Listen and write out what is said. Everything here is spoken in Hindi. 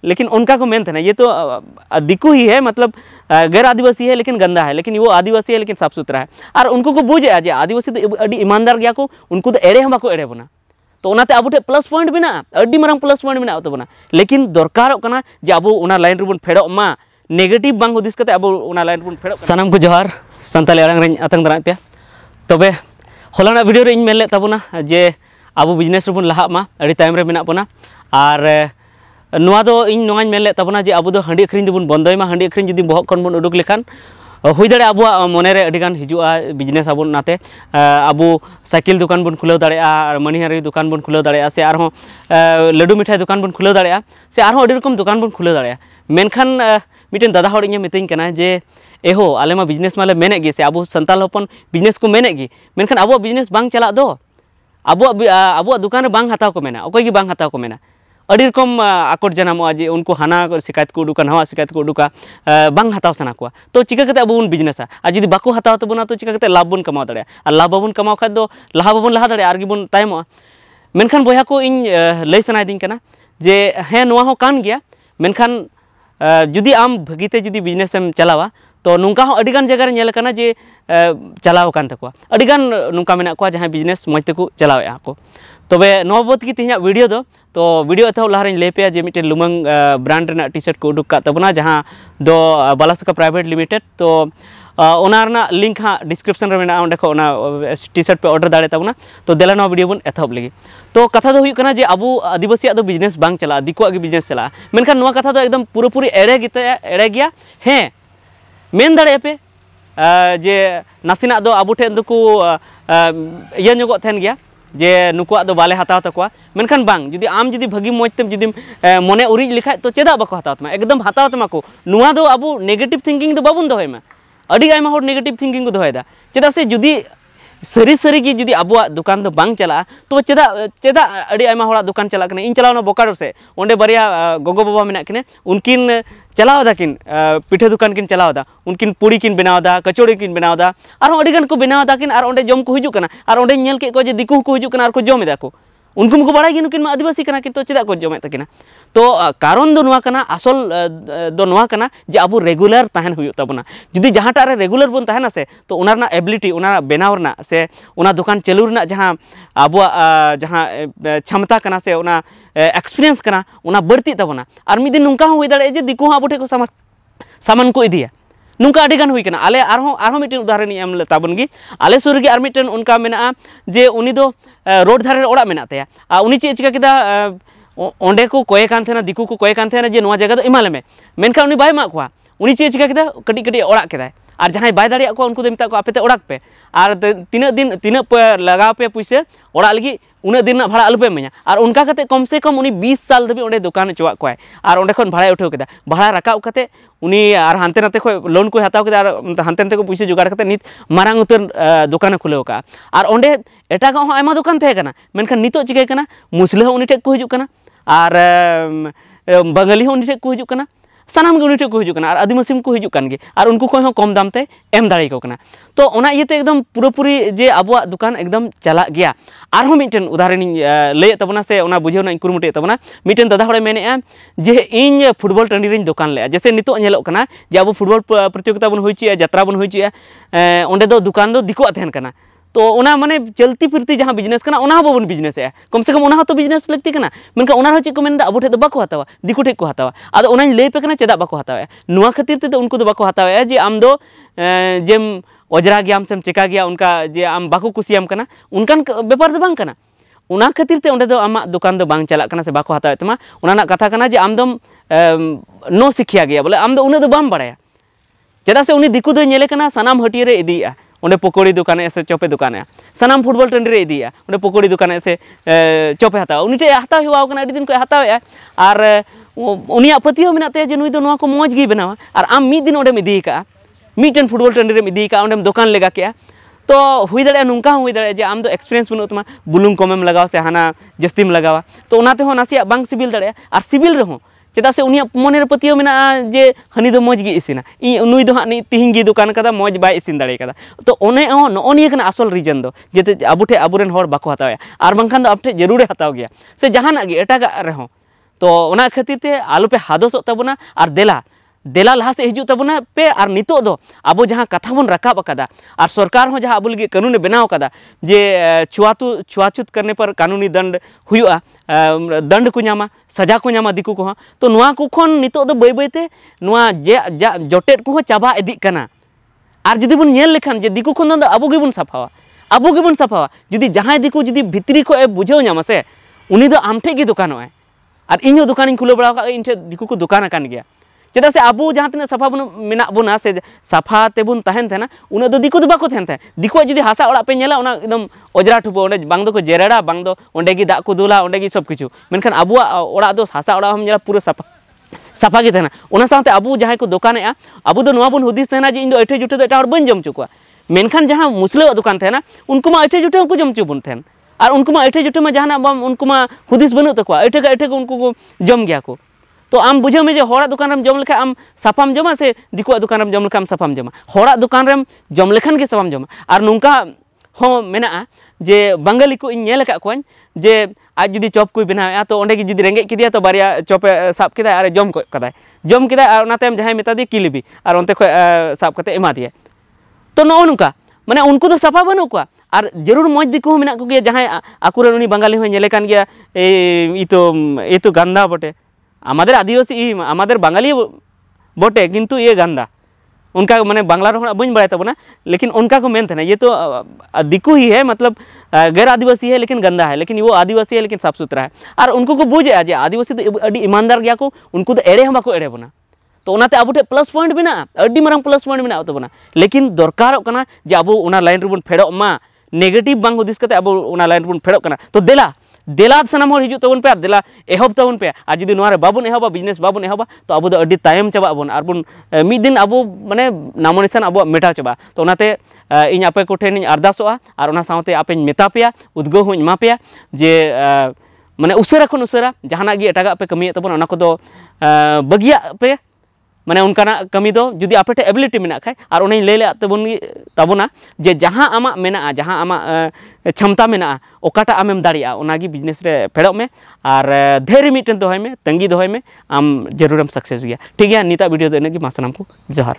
लेकिन उनका को मेन थे ना, ये तो दिकू ही है, मतलब गैर आदिवासी है लेकिन गंदा है, लेकिन वो आदिवासी है लेकिन साफ सुथरा है। और उनको को बुझे जे आदिवासी तो अड़ी ईमानदार गया को, उनको तो एड़े हम बाको एड़े बना। तो उनाते आबो ठे प्लस पॉइंट बिना अड़ी मारंग प्लस पॉइंट बिना तबना, लेकिन दरकार कना जे आबो उना लाइन रेबन फेड़ो मा नेगेटिव बांग हुदिस कते आबो उना लाइन रेबन फेड़ो। सनम को जोहार, संताली आड़ांग रे आतंग दाराय पे। तबे हलाना वीडियो रे इन मेन ले ताबोना जे आबो बिजनेस रेबन लाहा मा, अड़ी तायम रे मेना बोना। और नोआ दो इन नोआñ मेन ले ताबोना जे आबो दो हांडी अखरिñ दोबन बंदय मा, हांडी अखरिñ जुदी बहक खन बन उडुक लेखान हुई दाड़े आबो मने रे अडिगान हिजुआ बिजनेस आबो नाते आबो साइकिल दुकान बन खुलाव दाड़ेया, मणिहारी दुकान बन खुलाव दाड़ेया, से आरहों लड्डू मिठाई दुकान बन खुलाव दाड़ेया, से आरहों अडी रकम दुकान बन खुलाव दाड़ेया। मेनखान मिटेन दादा हड़ इᱧ मितኝ कना जे एहो आले मा बिजनेस माले मेने गे, से आबो संताल हपन बिजनेस को मेने गे, मेनखान आबो बिजनेस बांग चला दो, आबो दुकान रे बांग हताव को मेना, अकय गे बांग हताव को मेना। अड़ी रकम आकोट जनामोगा जे उनको हाना शिकायत को उडुका, नवा शिकायत को उडुका, बांग हताव सना कोआ। तो चिका कते आबो बन बिजनेसा, आ जुदी बाको हताव तबोना तो चिका कते लाभ बन कमाव दाड़ेया, और लाभ बाबन कमाव खाद दो लाहा बाबन लाहा दाड़ेया, आरगी बन तायमोगा। मेनखान बयहा को इन लय सनायदिं कना जे हें नोआ हो कान गया, मेनखान जुदी आम भगीते जुदी बिजनेसम चलावा तो नुंका हो अडिगान जगह रे नेल कना जे चलाव कान तकोआ, अडिगान नुंका मेना कोआ जहां बिजनेस मज तेको चलावेआ को। तबे नोआ बाबत की तिहिया वीडियो दो, तो वीडियो एथव लहारे लय पे जे मिटे लुमंग ब्रांड रेना टी शर्ट को उडुक का तबना, जहां दो बालासका प्राइवेट लिमिटेड। तो ओना रना लिंक हाँ डिस्क्रिप्शन रे मेना, ओंडे को ओना टी शर्ट पे ऑर्डर दाड़े ताबना। तो देला नोआ वीडियो बन एथव लगी। तो कथा दो हुई कना जे आबो आदिवासिया दो बिजनेस बांग चला, दिकुआ के बिजनेस चला, मेनखान नोआ कथा दो एकदम पूरी एड़े गया। हें मेन दाड़े पे जे नासिना दो आबो ठे दो को इया ᱧᱚᱜᱚᱜ तहन गया जे नुकुआ दो बाले हताव तकोआ, मेनखान बांग जुदी आम जुदी भगी मजतेम जुदी मने उरिज लिखाय तो चेदा बाको हताव तमा, एकदम हताव तमा को। नुआ दो आबो नेगेटिव थिंकिंग दो बाबन दोहय मा, अड़ी आयमा होड़ नेगेटिव थिंकिंग को दोहयदा, चेदा से जुदी सरी सरी की जुदी आबुआ दुकान दो बांग चला तो चेदा अड़ी आयमा होड़ा दुकान चला कने। इन चलावना बोकारो से ओंडे बारिया गोगो बाबा मेना किने, उनकिन चलावदा किन पिठे दुकान किन चलावदा, उनकिन पुड़ी किन बनावदा, कचौड़ी किन बनावदा, आर अड़ीगान को बनावदा किन, आर ओंडे जम को हिजुक कना, आर ओंडे नेल के को जे दिकु को हिजुक कना आर को जमेदा को, उनको को बाड़ाय गे नुकिन मा आदिवासी कना किन, तो चेदा को जमे तकिना। तो कारण दो नोआ कना, असल दो नोआ कना जे आबो रेगुलर तहन हुयो तबना। जुदी जहांटा रे रेगुलर बन तहना से तो ओना रना एबिलिटी, ओना बेनाव रना से ओना दुकान चालू रना जहां आबो जहां क्षमता कना से ओना एक्सपीरियंस कना ओना बढ़ती तबना। और मिद दिन नुंका हुई दाड़े जे दिकु आबो ठे को सामान को इदिया, नुंका अडिगान हुई कना। आले आरहों मिटेन उदाहरण एम ताबन गी, आले सुर गे आर मिटेन उनका मेना जे उनी दो रोड धारे ओड़ा मेना तया, आ उनी चे चिका किदा ओंडे को कोये कान थेना, दिकु को कोये कान थेना जे नोआ जगह दो इमाले में, मेनखान उनी बाय मा कोआ, उनी चे चिका किदा कटी कटी ओड़ा केदाय, और जहां बाय दाड़िया को उनको दो मिता को आपे ते ओड़ाक पे, और तीना पे लगाव पे पुइसे ओड़ा लगी उना दिन ना भाड़ा अलपे इमाया। और उनका कते कम से कम उनी 20 साल धबी ओंडे दुकान चोआ कोय, और ओंडे खन भाड़ा उठाव केदा, भाड़ा राकाव कते उनी और हानते नाते खो लोन को हताव केदा, और हानते नाते को पुइसे जुगाड़ कते नित मारांग उतर दुकान खुलेव का। और ओंडे एटागा हो आयमा दुकान थे कना, मेनखान नितो चिकाय कना मुसले हो उनी ठेक को हिजुक कना, और बंगाली हो उनी ठेक को हिजुक कना, सानाम गे उनी ठेक को हिजुक कना, और आदिवासी को हिजुक कान गे, और उनको को कम दाम ते एम दाड़े को कना। तो ओना इयते एकदम पूरी जे आबुआ दुकान एकदम चला गया। आरहों मिटेन उदाहरण लय तबना से ओना बुझेवना इन कुरुमुटे तबना। मिटेन दादा हड़े मेनेआ जे इन फुटबॉल टंडी रेन दुकान ले, जैसे नितो नेलोग कना जे आबो फुटबॉल प्रतियोगिता बन होइचिया, यात्रा बन होइचिया, ओंडे दो दुकान दो दिकुआ तहन कना। तो ओना माने चलती फिरती जहां बिजनेस कना ओना बाबन बिजनेस है, कम से कम ओना तो बिजनेस लगती कना। मेनका ओना चे को मेनदा आबो ठे दो बाको हतावा, दिकु ठे को हतावा। आदो ओना लय पे कना चेदा बाको हतावा, नुआ खातिर ते उनको दो बाको हतावा जे आम दो जेम अजरा गयाम सेम चिका गया उनका जे आम बाको कुसियाम कना, उनकान व्यापार दो बांग कना। ओना खातिर ते ओंडे दो आमा दुकान दो बांग चला कना से बाको हतावा तमा। ओना ना कथा कना जे आम दम नो सिखिया गया, बोले आम दो उना दो बाम बाड़ाया, चेदा से उनी दिकु दो नेले कना सानाम हटिया रे इदिया, ओंडे पकोड़ी दुकाने से चोपे दुकाने, सानाम फुटबॉल टंडी रे इदिया, ओंडे पकोड़ी दुकाने से चोपे हतावा, उनी ठे हताव हुआ कना अडी दिन को हतावा। और उनिया पतियो मेनाते जे नुई दो नोआ को मौज गी बनावा, और आम मिद दिन ओंडे इदी का मिटन फुटबॉल टंडी रे इदी का, ओंडे दुकान लेगा के। तो हुई दाड़े नुंका हुई दाड़े जे आम दो एक्सपीरियंस बनु तमा, बुलुंग कमेम लगावा से हाना जस्तीम लगावा, तो ओनाते हो नासिया बांग सिबिल दाड़े, और सिबिल रहो चेदा से उनिया मने पतियो मेना जे हनी दो मौज गी इसिना, नुई दो हानि तिहिं गी दुकान कदा मौज बाय इसिन दाड़े कदा। तो ओने नो निया कना असल रीजन दो जेते आबो ठे आबोरेन होड़ बाको हतावा, और बांखान दो आप ठे जरूर हताव गया से जहाना गे एटागा रहो। तो ओना खातिर ते आलो पे हादसोग ताबोना और देला लहा से हिजू ताबोना पे और नितो दो आबो जहाँ कथा बन रकाब अकादा और सरकार हो जहाँ आबो लगे कानून बनाव अकादा जे छुआछूत करने पर कानूनी दंड हुआ दंड को नामा सजा को नामा दिकू को तो नुआ को खन नितो दो बै बैते नुआ जे जटेट को चाबा इदी कना और जुदी बन नेल लेखान जे दिकू खन दो आबो गेबन साफावा जुदी जहाँ दिकू जुदी भितरी को बुझाव नामा से उनी दो आम ठे गे दुकानों और इन दुकान खुले बड़ा इन ठे दिकू को दुकान कान गया चेदा से आबो जहाँ तीन साफा मेना बोना से साफा तेबुन तहन थे ना उन दो दिकू बाको तहन थे दिकू जुदी हासा ओड़ा पे नेला ओना एकदम अजरा ठुपो ओंडे बांग दो को जेरेड़ा बांग दो ओंडे गी दाग को दुला ओंडे गी सब किछु मेनखान आबुआ ओड़ा दो हासा ओड़ा हम नेला पूरा साफा गे तहना ओना साथे आबो जहाँ को दुकानेआ आबो दो नोआ बन हुदिस तहना जे इन दो एठे जुटे दो एटा हर बन जम चुकुआ मेनखान जहाँ मुसला दुकान थे ना उनको मा एठे जुटे को जम चुबन थे और उनको मा एठे जुटे में जहाँ उनको मा हुदिस बनु तकुआ एठे को उनको को जम गया को तो आम बुझे में जो हड़ा दुकान जम लेखा आम साफाम जमा से दिकुआ दुकान जम लेखा आम साफाम जमा हड़ा दुकान जम लेखान के साफाम जमा और नौका हो मेना जे बंगाली को इन नेल को जे आज जुदी चॉप को बनाया तो ओंडे जुदी रेंगे किदिया तो बारिया चॉप साब किदा और जम किदा और ओना तायम जहां मेता दी किलिबी और ओंते ख साब कते एमा दिया तो नो नुका माने उनको तो साफा बनू को और जरूर मज दिकू मेना को जहां आकुरे उनी बंगाली हो नेले कान गया ए तो गंदा बटे आमादेर आदिवासी आमादेर बांगाली बोटे किंतु ये गंदा उनका माने बांग्ला रोना बन बड़ा तबना लेकिन उनका को मेन थे ना ये तो दिकू ही है मतलब गैर आदिवासी है लेकिन गंदा है लेकिन वो आदिवासी है लेकिन साफ सुथरा है और उनको को बुझे जे आदिवासी तो अड़ी ईमानदार गया को उनको तो एड़े हम बाको एड़े बना तो उनाते आबो ठे प्लस पॉइंट बना अड़ी मारंग प्लस पॉइंट बना तबना लेकिन दरकार कना जे आबो उना लाइन रेबन फेड़ो मा नेगेटिव बांग हुदिस कते आबो उना लाइन रेबन फेड़ो कना तो देला सानाम हिजू तबन पे देला एहब तबन पे और जुदी नोआरे बाबन एहबा बिजनेस बाबन एहबा तो आबो दो अड्डी तायम चाबा बन और बन मिद दिन आबो माने नामो निशान आबो मेटा चाबा तो ओनाते इन आपे को ठेन अरदासोआ और ओना साथे आपे मेता पेया उद्गो हुं एमा पेया जे माने उसरा खन उसरा जहाना गे एटागा पे कमिया तबन ओना को दो बगिया पे माने उनकाना कमी दो जुदी आपे ठे एबिलिटी मेना खाय और ओने ले ताबोना जे जहां आमा मेना जहां आमा क्षमता मेना ओकाटा आमेम दाड़िया ओनागी बिजनेस रे फेड़ो में और धैर्य मिटन दोहय में तंगी दोहय में आम जरूरम सक्सेस गया ठीक है नीता वीडियो दो इनगी मासनाम को जोहार।